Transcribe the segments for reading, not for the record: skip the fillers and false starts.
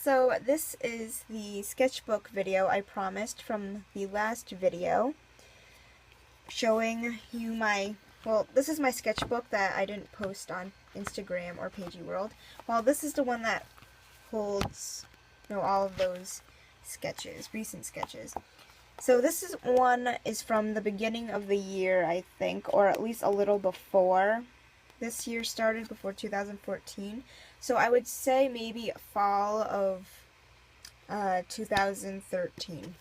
So this is the sketchbook video I promised from the last video, showing you this is my sketchbook that I didn't post on Instagram or Pagey World. Well, this is the one that holds, all of those sketches, recent sketches. So this one is from the beginning of the year, I think, or at least a little before this year started, before 2014. So I would say maybe fall of 2013.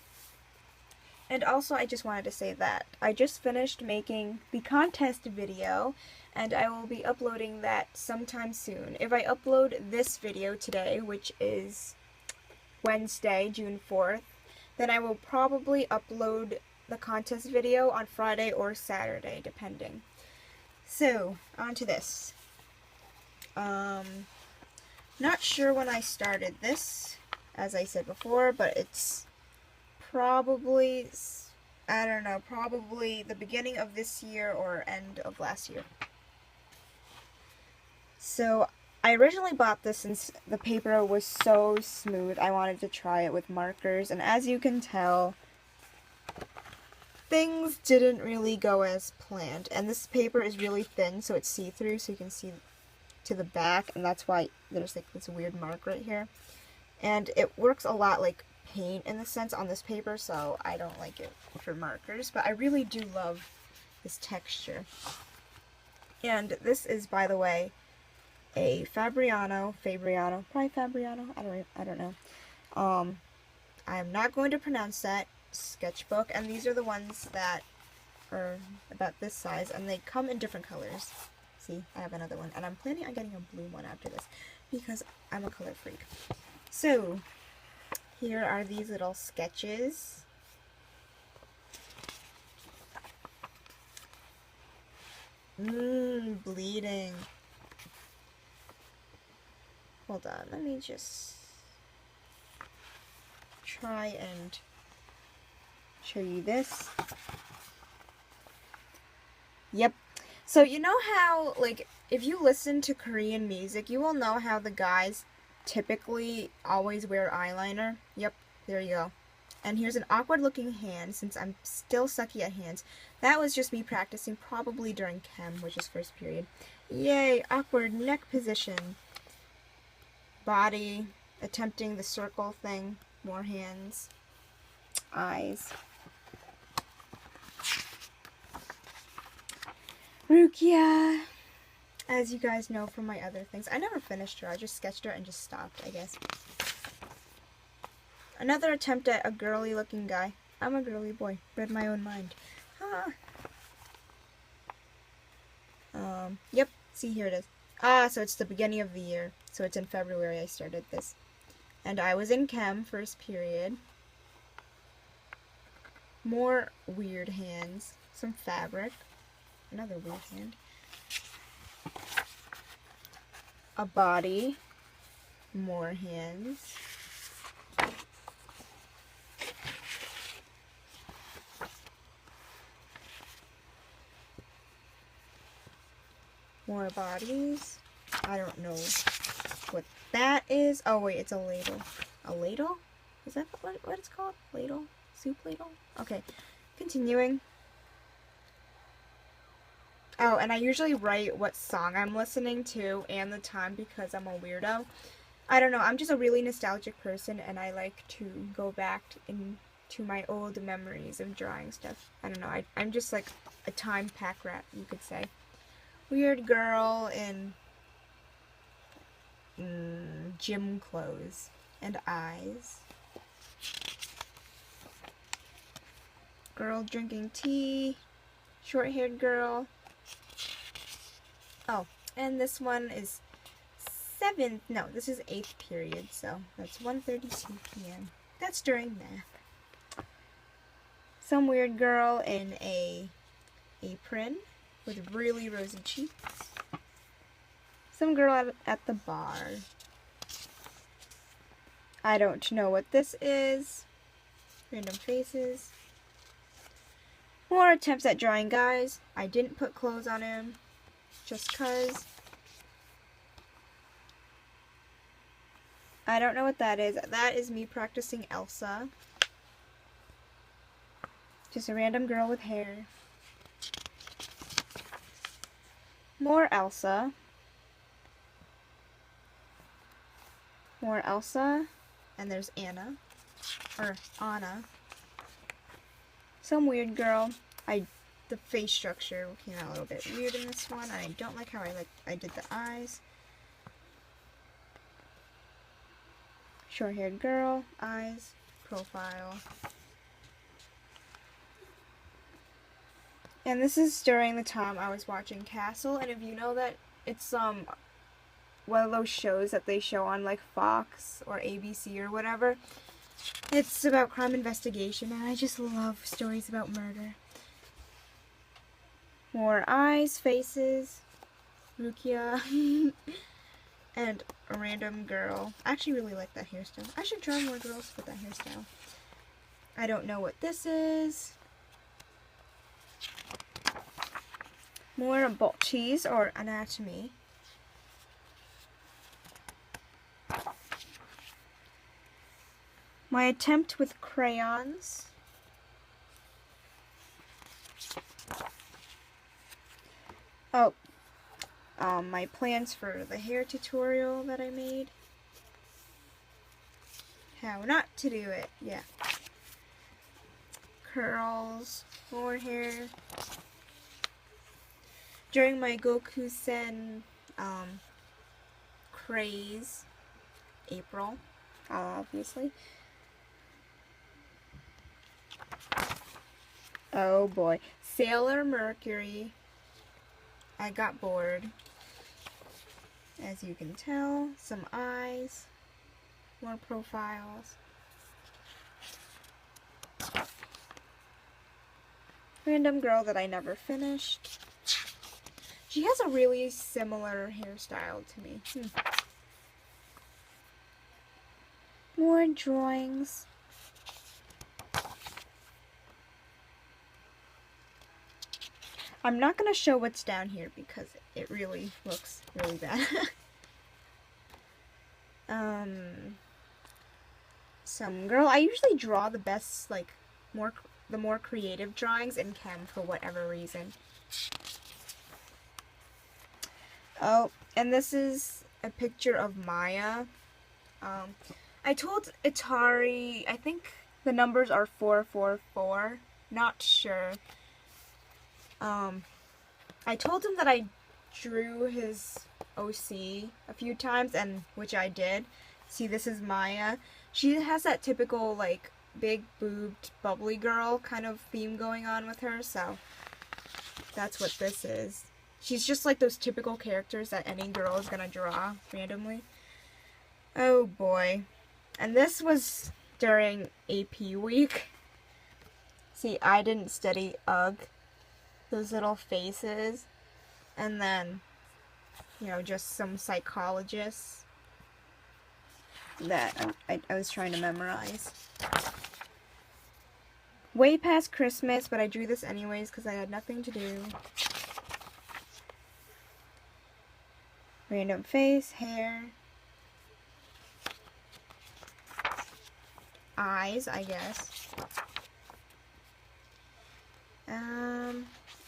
And also, I just wanted to say that I just finished making the contest video, and I will be uploading that sometime soon. If I upload this video today, which is Wednesday, June 4th, then I will probably upload the contest video on Friday or Saturday, depending. So, on to this. Not sure when I started this, as I said before, but it's probably, probably the beginning of this year or end of last year. So, I originally bought this since the paper was so smooth. I wanted to try it with markers, and as you can tell, things didn't really go as planned. And this paper is really thin, so it's see-through, so you can see to the back, and that's why there's like this weird mark right here. And it works a lot like paint in the sense on this paper, so I don't like it for markers, but I really do love this texture. And this is, by the way, a Fabriano, I don't know. I'm not going to pronounce that, sketchbook, and these are the ones that are about this size, and they come in different colors. See, I have another one, and I'm planning on getting a blue one after this, because I'm a color freak. So, here are these little sketches. Bleeding. Hold on, let me just try and show you this. Yep. So you know how, like, if you listen to Korean music, you will know how the guys typically always wear eyeliner. Yep, there you go. And here's an awkward looking hand, since I'm still sucky at hands. That was just me practicing, probably during chem, which is first period. Yay, awkward neck position. Body, attempting the circle thing, more hands, eyes. Rukia, as you guys know from my other things, I never finished her, I just sketched her and just stopped, I guess. Another attempt at a girly looking guy. I'm a girly boy, read my own mind. Yep, see, here it is. So it's the beginning of the year. So it's in February I started this. And I was in chem, first period. More weird hands. Some fabric. Another weird hand. A body. More hands. More bodies. I don't know what that is. Oh wait, it's a ladle. A ladle? Is that what it's called? Ladle? Soup ladle? Okay, continuing. Oh, and I usually write what song I'm listening to and the time because I'm a weirdo. I don't know, I'm just a really nostalgic person, and I like to go back into my old memories of drawing stuff. I don't know, I'm just like a time pack rat, you could say. Weird girl in gym clothes and eyes. Girl drinking tea. Short-haired girl. Oh, and this one is this is 8th period, so that's 1:32 p.m. That's during math. Some weird girl in a apron with really rosy cheeks. Some girl at the bar. I don't know what this is. Random faces. More attempts at drawing guys. I didn't put clothes on him, just 'cause. I don't know what that is. That is me practicing Elsa. Just a random girl with hair. More Elsa. More Elsa. And there's Anna. Or Anna. Some weird girl. The face structure came out a little bit weird in this one. I don't like how I did the eyes. Short-haired girl, eyes, profile. And this is during the time I was watching Castle, and if you know that it's one of those shows that they show on like Fox or ABC or whatever. It's about crime investigation, and I just love stories about murder. More eyes, faces, Rukia, and a random girl. I actually really like that hairstyle. I should draw more girls with that hairstyle. I don't know what this is. More botches or anatomy. My attempt with crayons. Oh, my plans for the hair tutorial that I made. How not to do it, yeah. Curls, more hair. During my Goku-sen craze, April, obviously. Oh boy, Sailor Mercury. I got bored. As you can tell, some eyes, more profiles. Random girl that I never finished. She has a really similar hairstyle to me. More drawings. I'm not going to show what's down here because it really looks really bad. Some girl. I usually draw the best, like, the more creative drawings in chem for whatever reason. Oh, and this is a picture of Maya. I told Atari, I think the numbers are 444. Not sure. I told him that I drew his OC a few times, and which I did. See, this is Maya. She has that typical, like, big boobed, bubbly girl kind of theme going on with her, so that's what this is. She's just like those typical characters that any girl is gonna draw randomly. Oh boy. And this was during AP week. See, I didn't study UGG. Those little faces. And then, you know, just some psychologists that I was trying to memorize. Way past Christmas, but I drew this anyways because I had nothing to do. Random face, hair, eyes, I guess.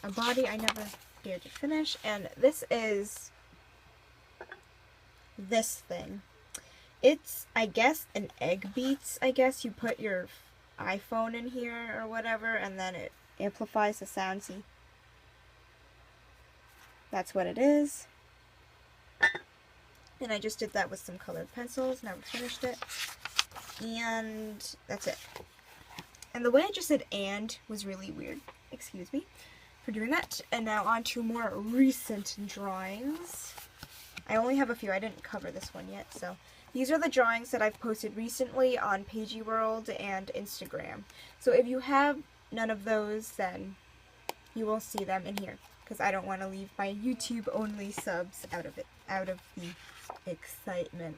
A body I never dared to finish, and this is this thing. It's, I guess, an egg beats. I guess you put your iPhone in here or whatever, and then it amplifies the sound. See, that's what it is. And I just did that with some colored pencils, never finished it. And that's it. And the way I just said "and" was really weird. Excuse me for doing that. And now on to more recent drawings. I only have a few. I didn't cover this one yet. So these are the drawings that I've posted recently on Pagey World and Instagram. So if you have none of those, then you will see them in here, because I don't want to leave my YouTube only subs out of the excitement.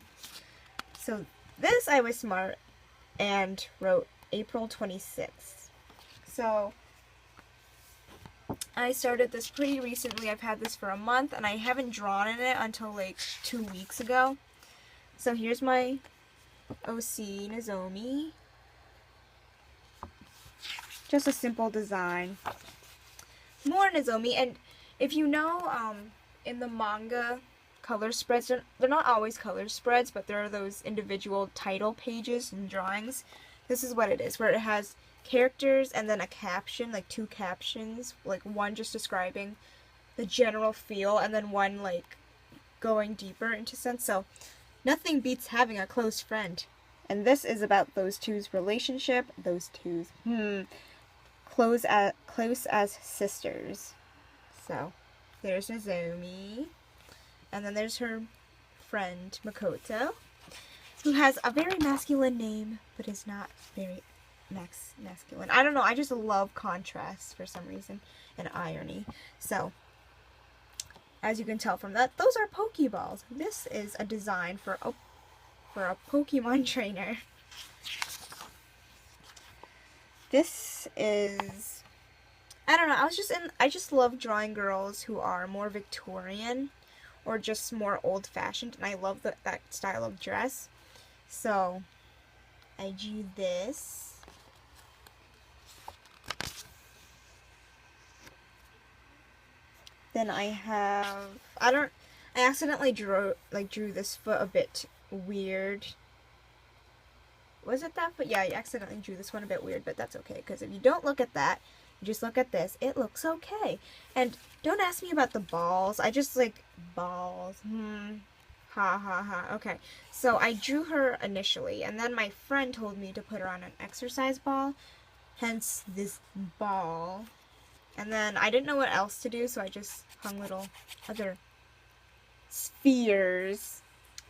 So this, I was smart and wrote April 26th. So I started this pretty recently. I've had this for a month, and I haven't drawn in it until like 2 weeks ago. So here's my OC Nozomi. Just a simple design. More Nozomi, and if you know, in the manga color spreads, they're not always color spreads, but there are those individual title pages and drawings. This is what it is, where it has characters and then a caption, like 2 captions, like one just describing the general feel and then one like going deeper into sense. So nothing beats having a close friend. And this is about those two's relationship. Those two's close as sisters. So there's Nozomi, and then there's her friend Makoto, who has a very masculine name but is not very masculine. I don't know, I just love contrast for some reason and irony. So as you can tell from that, those are Pokeballs. This is a design for a Pokemon trainer. This is, I don't know, I just love drawing girls who are more Victorian or just more old-fashioned, and I love that style of dress. So I drew this. Then I have, I accidentally drew this foot a bit weird. Was it that foot? Yeah, I accidentally drew this one a bit weird, but that's okay, because if you don't look at that, you just look at this, it looks okay. And don't ask me about the balls. I just like balls. Ha ha ha. Okay, so I drew her initially, and then my friend told me to put her on an exercise ball, hence this ball. And then I didn't know what else to do, so I just hung little other spheres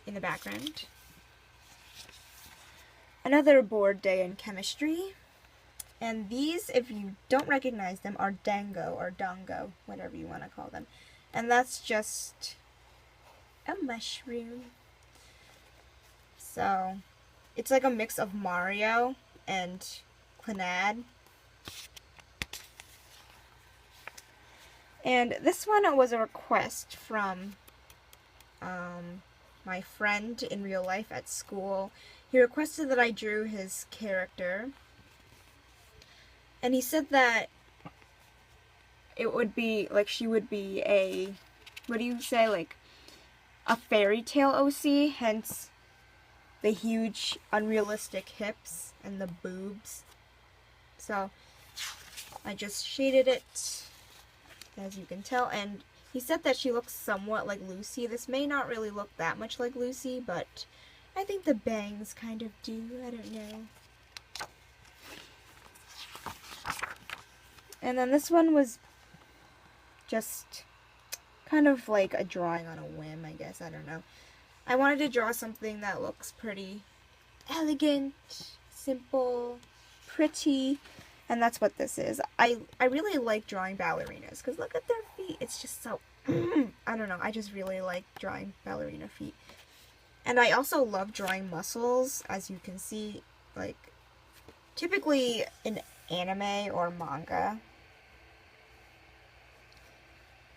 in the background. Another board day in chemistry. And these, if you don't recognize them, are dango or dongo, whatever you want to call them. And that's just a mushroom. So it's like a mix of Mario and Clannad. And this one was a request from my friend in real life at school. He requested that I drew his character. And he said that it would be, like, she would be a, what do you say, like, a fairy tale OC, hence the huge unrealistic hips and the boobs. So I just shaded it, as you can tell, and he said that she looks somewhat like Lucy. This may not really look that much like Lucy, but I think the bangs kind of do. I don't know. And then this one was just kind of like a drawing on a whim, I guess. I don't know. I wanted to draw something that looks pretty elegant, simple, pretty, and that's what this is. I really like drawing ballerinas, because look at their feet. It's just so, I don't know, I just really like drawing ballerina feet. And I also love drawing muscles, as you can see, like, typically in anime or manga,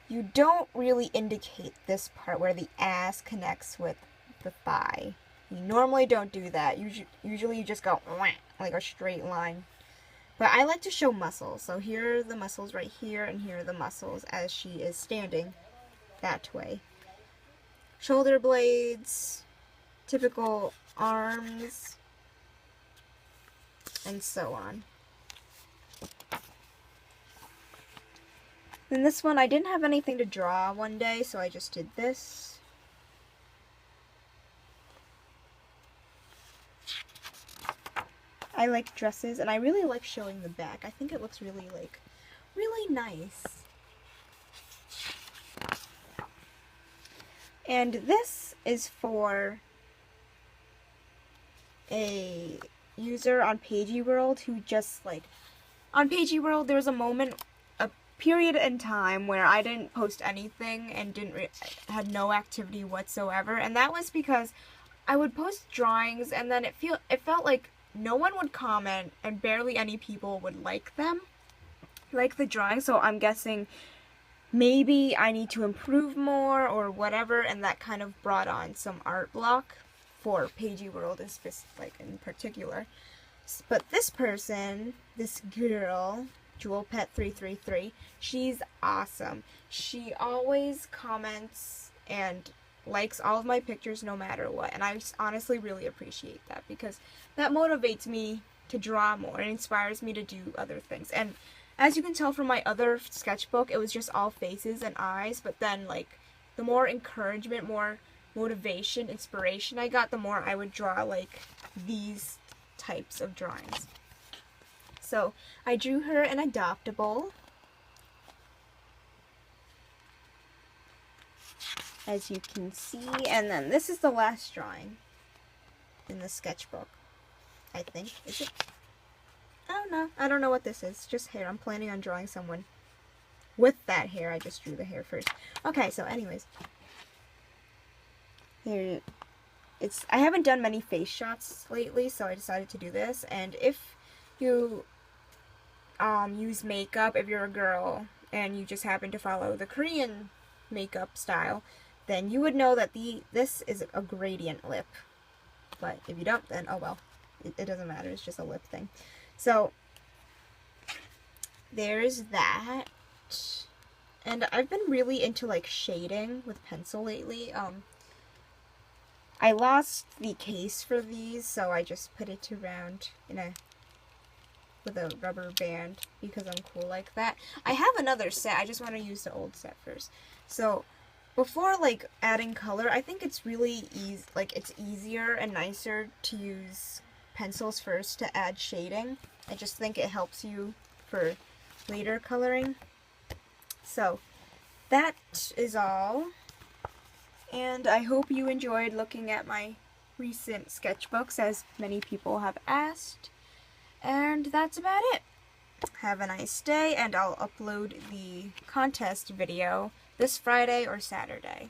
you don't really indicate this part where the ass connects with the thigh. You normally don't do that. Usually you just go like a straight line. But I like to show muscles. So here are the muscles right here, and here are the muscles as she is standing that way. Shoulder blades, typical arms, and so on. Then this one, I didn't have anything to draw one day, so I just did this. I like dresses, and I really like showing the back. I think it looks really, like, really nice. And this is for a user on Pagey World who just, like, on Pagey World, there was a moment, a period in time where I didn't post anything and had no activity whatsoever, and that was because I would post drawings and then it felt like no one would comment and barely any people would like them, like the drawing. So I'm guessing maybe I need to improve more or whatever, and that kind of brought on some art block. for Pagey World in particular. But this person, this girl, JewelPet333, she's awesome. She always comments and likes all of my pictures no matter what, and I honestly really appreciate that, because that motivates me to draw more and inspires me to do other things. And as you can tell from my other sketchbook, it was just all faces and eyes, but then like the more encouragement, more motivation, inspiration I got, the more I would draw like these types of drawings. So I drew her an adoptable, as you can see, and then this is the last drawing in the sketchbook, I think. Is it? Oh no, I don't know what this is. Just hair. I'm planning on drawing someone with that hair. I just drew the hair first. Okay, so anyways, here I haven't done many face shots lately, so I decided to do this. And if you use makeup, if you're a girl and you just happen to follow the Korean makeup style, then you would know that this is a gradient lip. But if you don't, then oh well, it doesn't matter. It's just a lip thing. So there's that. And I've been really into like shading with pencil lately. I lost the case for these, so I just put it around with a rubber band because I'm cool like that. I have another set. I just want to use the old set first. So before like adding color, I think it's really it's easier and nicer to use pencils first to add shading. I just think it helps you for later coloring. So that is all. And I hope you enjoyed looking at my recent sketchbooks, as many people have asked. And that's about it. Have a nice day, and I'll upload the contest video this Friday or Saturday.